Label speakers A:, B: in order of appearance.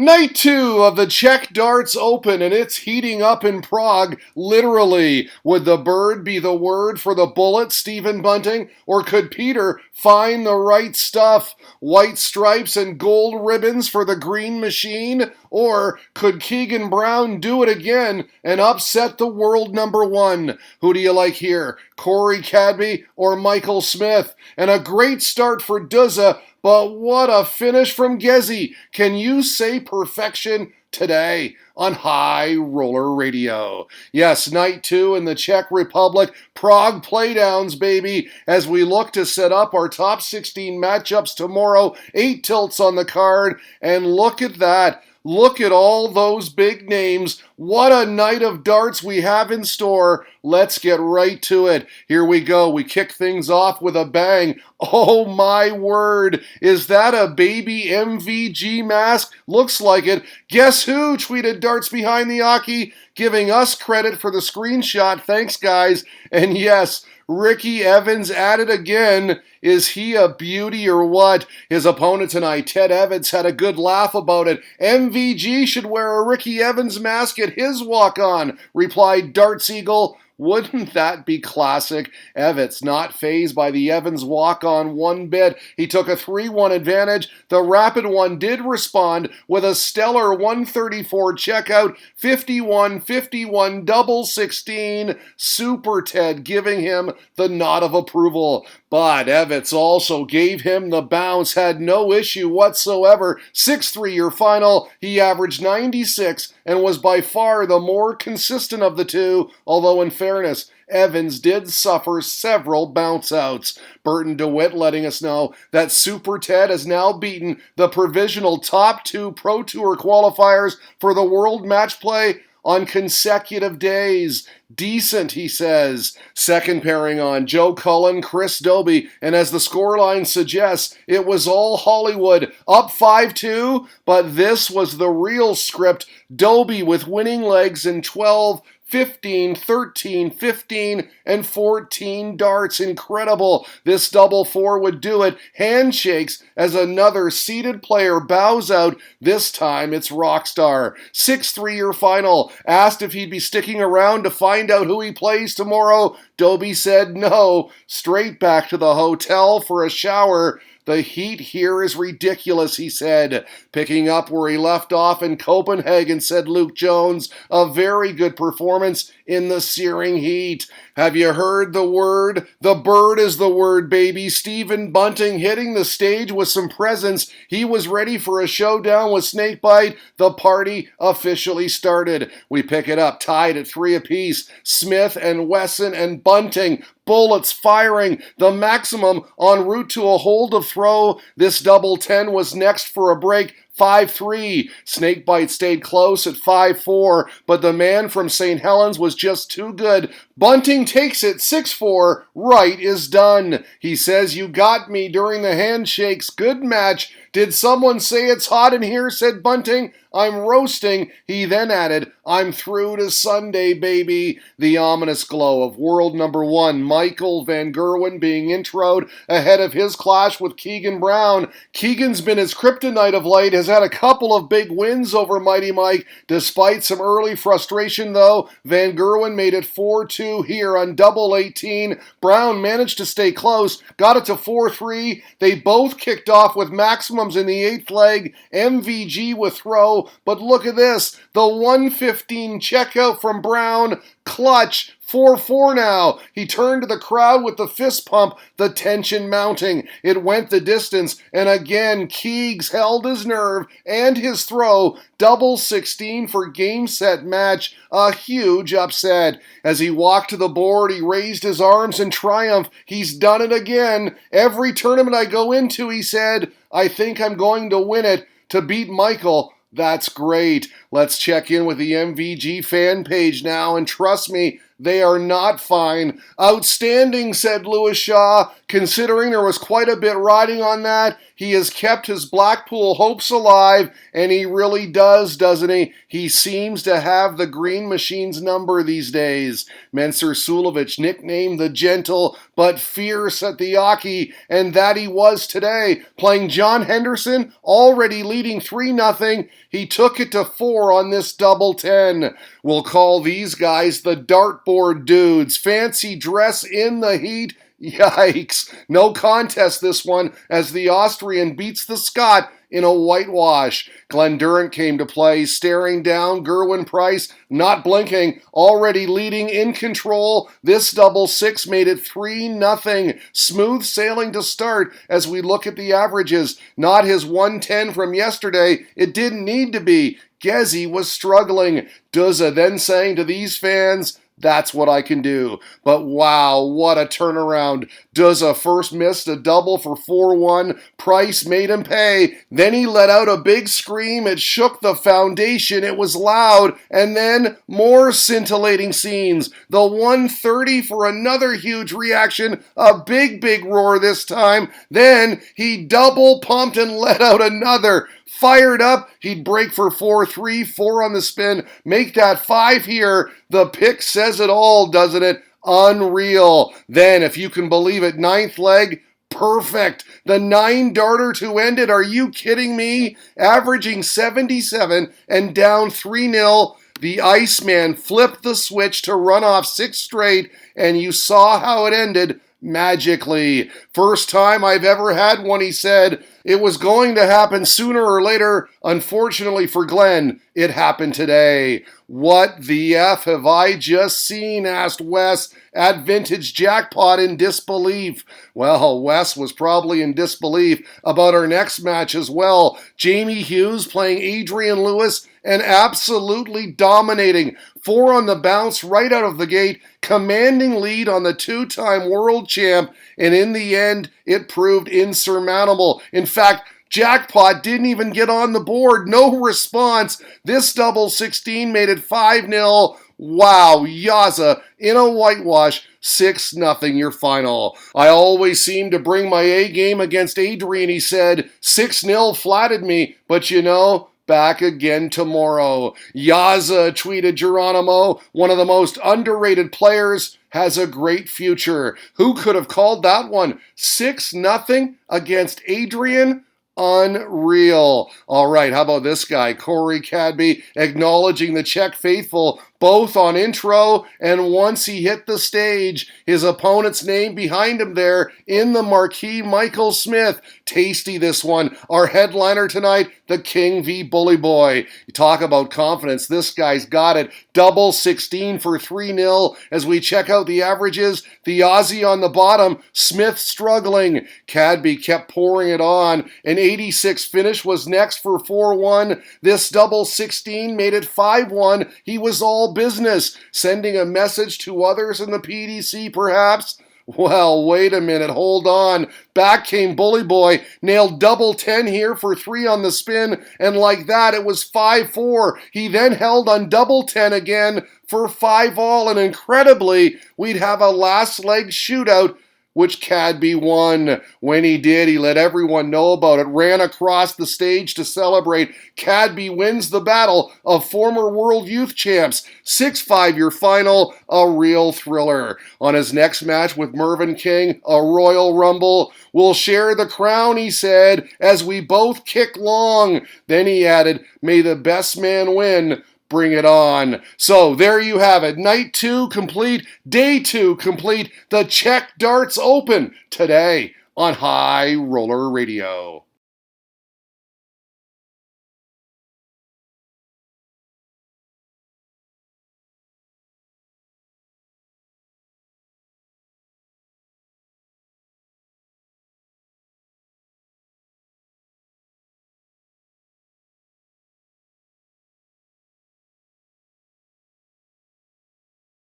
A: Night 2 of the Czech Darts Open, and it's heating up in Prague, literally. Would the bird be the word for the bullet, Stephen Bunting? Or could Peter find the right stuff? White stripes and gold ribbons for the green machine? Or could Keegan Brown do it again and upset the world number one? Who do you like here, Corey Cadby or Michael Smith? And a great start for Duzza, but what a finish from Gezi. Can you say perfection today on High Roller Radio? Yes, night 2 in the Czech Republic, Prague Playdowns, baby, as we look to set up our top 16 matchups tomorrow. 8 tilts on the card, and look at that. Look at all those big names. What a night of darts we have in store. Let's get right to it. Here we go. We kick things off with a bang. Oh my word. Is that a baby MVG mask? Looks like it. Guess who? Tweeted Darts Behind the Hockey, giving us credit for the screenshot. Thanks, guys. And yes, Ricky Evans at it again. Is he a beauty or what? His opponent tonight, Ted Evans, had a good laugh about it. MVG should wear a Ricky Evans mask at his walk-on, replied Darts Eagle. Wouldn't that be classic? Evans not fazed by the Evans walk-on one bit. He took a 3-1 advantage. The Rapid One did respond with a stellar 134 checkout, 51-51 double 16. Super Ted giving him the nod of approval. But Evans also gave him the bounce, had no issue whatsoever. 6-3 your final. He averaged 96 and was by far the more consistent of the two, although in fairness, Evans did suffer several bounce outs. Burton DeWitt letting us know that Super Ted has now beaten the provisional top 2 Pro Tour qualifiers for the World Match Play on consecutive days. Decent, he says. Second pairing on, Joe Cullen, Chris Dobie, and as the scoreline suggests, it was all Hollywood. Up 5-2, but this was the real script. Dobie with winning legs in 12, 15, 13, 15, and 14 darts. Incredible. This double 4 would do it. Handshakes as another seeded player bows out. This time it's Rockstar. 6-3 your final. Asked if he'd be sticking around to find out who he plays tomorrow. Dobie said no. Straight back to the hotel for a shower. The heat here is ridiculous, he said. Picking up where he left off in Copenhagen, said Luke Jones. A very good performance in the searing heat. Have you heard the word? The bird is the word, baby. Stephen Bunting hitting the stage with some presence. He was ready for a showdown with Snakebite. The party officially started. We pick it up, tied at 3 apiece. Smith and Wesson and Bunting. Bullets firing, the maximum en route to a hold of throw. This double 10 was next for a break. 5-3. Snakebite stayed close at 5-4, but the man from St. Helens was just too good. Bunting takes it 6-4. Right is done. He says, "You got me during the handshakes. Good match. Did someone say it's hot in here?" said Bunting. "I'm roasting." He then added, "I'm through to Sunday, baby." The ominous glow of world number 1, Michael Van Gerwen, being introed ahead of his clash with Keegan Brown. Keegan's been his kryptonite of late, has had a couple of big wins over Mighty Mike. Despite some early frustration, though, Van Gerwen made it 4-2 here on double 18. Brown managed to stay close, got it to 4-3. They both kicked off with maximums in the 8th leg, MVG with throw. But look at this, the 115 checkout from Brown, clutch, 4-4 now. He turned to the crowd with the fist pump, the tension mounting. It went the distance, and again, Keegs held his nerve and his throw. Double 16 for game, set, match. A huge upset. As he walked to the board, he raised his arms in triumph. He's done it again. Every tournament I go into, he said, I think I'm going to win it. To beat Michael, that's great. Let's check in with the MVG fan page now, and trust me, they are not fine. Outstanding, said Lewis Shaw. Considering there was quite a bit riding on that, he has kept his Blackpool hopes alive, and he really does, doesn't he? He seems to have the Green Machine's number these days. Mensur Suljovic, nicknamed the Gentle, but fierce at the hockey, and that he was today. Playing John Henderson, already leading 3-0. He took it to 4 on this double 10. We'll call these guys the dartboard dudes. Fancy dress in the heat. Yikes. No contest this one, as the Austrian beats the Scot in a whitewash. Glenn Durant came to play, staring down Gerwen Price, not blinking, already leading in control. This double 6 made it 3-0. Smooth sailing to start as we look at the averages. Not his 110 from yesterday. It didn't need to be. Gezi was struggling. Duzza then saying to these fans, "That's what I can do." But wow, what a turnaround. Duzza first missed a double for 4-1. Price made him pay. Then he let out a big scream. It shook the foundation. It was loud. And then more scintillating scenes. The 130 for another huge reaction. A big roar this time. Then he double pumped and let out another. Fired up, he'd break for 4-3, 4 on the spin, make that 5 here. The pick says it all, doesn't it? Unreal. Then, if you can believe it, 9th leg, perfect. The 9-darter to end it, are you kidding me? Averaging 77 and down 3-0. The Iceman flipped the switch to run off 6 straight, and you saw how it ended. Magically. First time I've ever had one, he said. It was going to happen sooner or later. Unfortunately for Glenn, it happened today. What the F have I just seen? Asked Wes at Vintage Jackpot in disbelief. Well, Wes was probably in disbelief about our next match as well. Jamie Hughes playing Adrian Lewis and absolutely dominating. 4 on the bounce right out of the gate, commanding lead on the 2-time world champ, and in the end, it proved insurmountable. In fact, Jackpot didn't even get on the board. No response. This double 16 made it 5-0. Wow, Yaza in a whitewash. 6-0 your final. I always seem to bring my A game against Adrian, he said. 6-0 flattered me, but you know, back again tomorrow. Yaza, tweeted Geronimo, one of the most underrated players, has a great future. Who could have called that one? 6-0 against Adrian? Unreal. All right, how about this guy, Corey Cadby, acknowledging the Czech faithful, both on intro and once he hit the stage. His opponent's name behind him there in the marquee, Michael Smith. Tasty, this one. Our headliner tonight, the King v. Bully Boy. You talk about confidence. This guy's got it. Double 16 for 3-0. As we check out the averages, the Aussie on the bottom, Smith struggling. Cadby kept pouring it on. An 86 finish was next for 4-1. This double 16 made it 5-1. He was all business, sending a message to others in the PDC perhaps. Well, wait a minute, hold on. Back came Bully Boy, nailed double 10 here for 3 on the spin, and like that it was 5-4. He then held on double 10 again for 5-all, and incredibly, we'd have a last leg shootout, which Cadby won. When he did, he let everyone know about it, ran across the stage to celebrate. Cadby wins the battle of former world youth champs. 6-5 your final, a real thriller. On his next match with Mervyn King, a Royal Rumble. We'll share the crown, he said, as we both kick long. Then he added, may the best man win. Bring it on. So there you have it. Night 2 complete. Day 2 complete. The Czech Darts Open today on High Roller Radio.